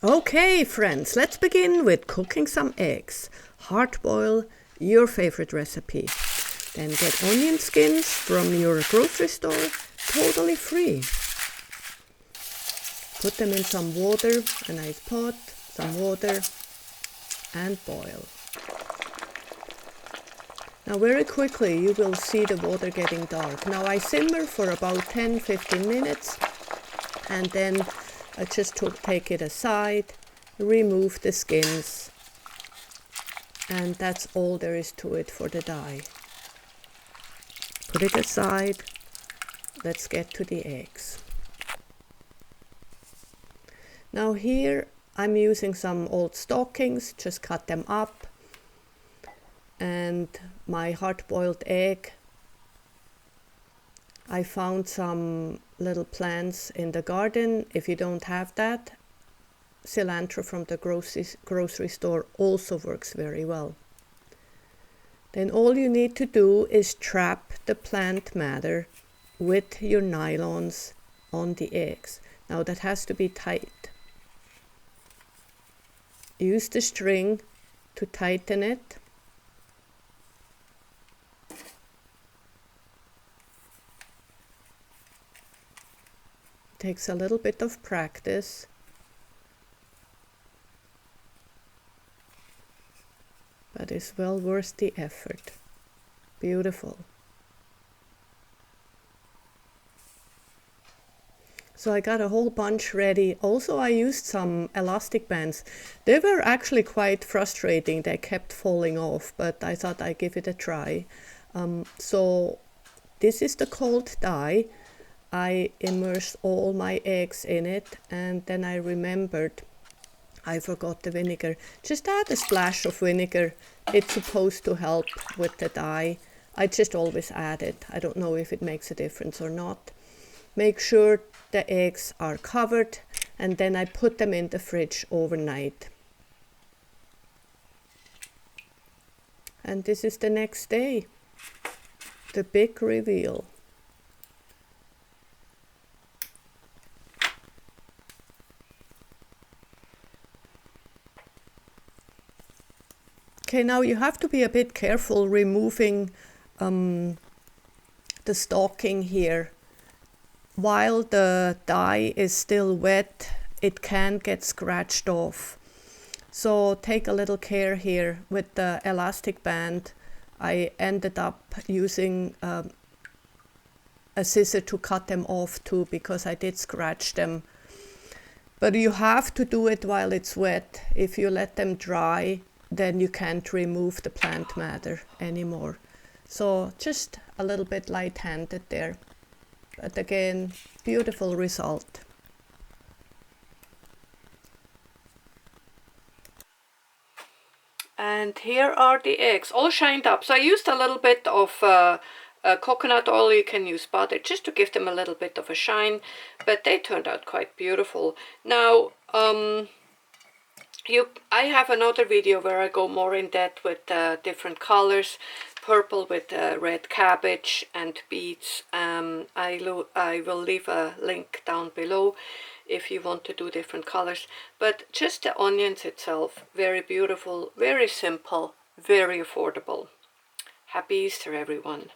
Okay, friends, let's begin with cooking some eggs. Hard boil, your favorite recipe. Then get onion skins from your grocery store, totally free. Put them in some water, a nice pot, some water, and boil. Now very quickly you will see the water getting dark. Now I simmer for about 10-15 minutes and then I just take it aside, remove the skins, and that's all there is to it for the dye. Put it aside, let's get to the eggs. Now here I'm using some old stockings, just cut them up, and my hard-boiled egg. I found some little plants in the garden. If you don't have that, cilantro from the grocery store also works very well. Then all you need to do is trap the plant matter with your nylons on the eggs. Now that has to be tight. Use the string to tighten it. Takes a little bit of practice. But it's well worth the effort. Beautiful. So I got a whole bunch ready. Also I used some elastic bands. They were actually quite frustrating. They kept falling off, but I thought I'd give it a try. So this is the cold dye. I immersed all my eggs in it, and then I remembered I forgot the vinegar. Just add a splash of vinegar. It's supposed to help with the dye. I just always add it. I don't know if it makes a difference or not. Make sure the eggs are covered, and then I put them in the fridge overnight. And this is the next day, the big reveal. Okay, now you have to be a bit careful removing the stocking here. While the dye is still wet, it can get scratched off. So take a little care here with the elastic band. I ended up using a scissor to cut them off too, because I did scratch them. But you have to do it while it's wet. If you let them dry, then you can't remove the plant matter anymore. So just a little bit light-handed there. But again, beautiful result. And here are the eggs, all shined up. So I used a little bit of coconut oil. You can use butter just to give them a little bit of a shine, but they turned out quite beautiful. Now, I have another video where I go more in depth with different colors, purple with red cabbage and beets. I will leave a link down below if you want to do different colors. But just the onions itself, very beautiful, very simple, very affordable. Happy Easter, everyone.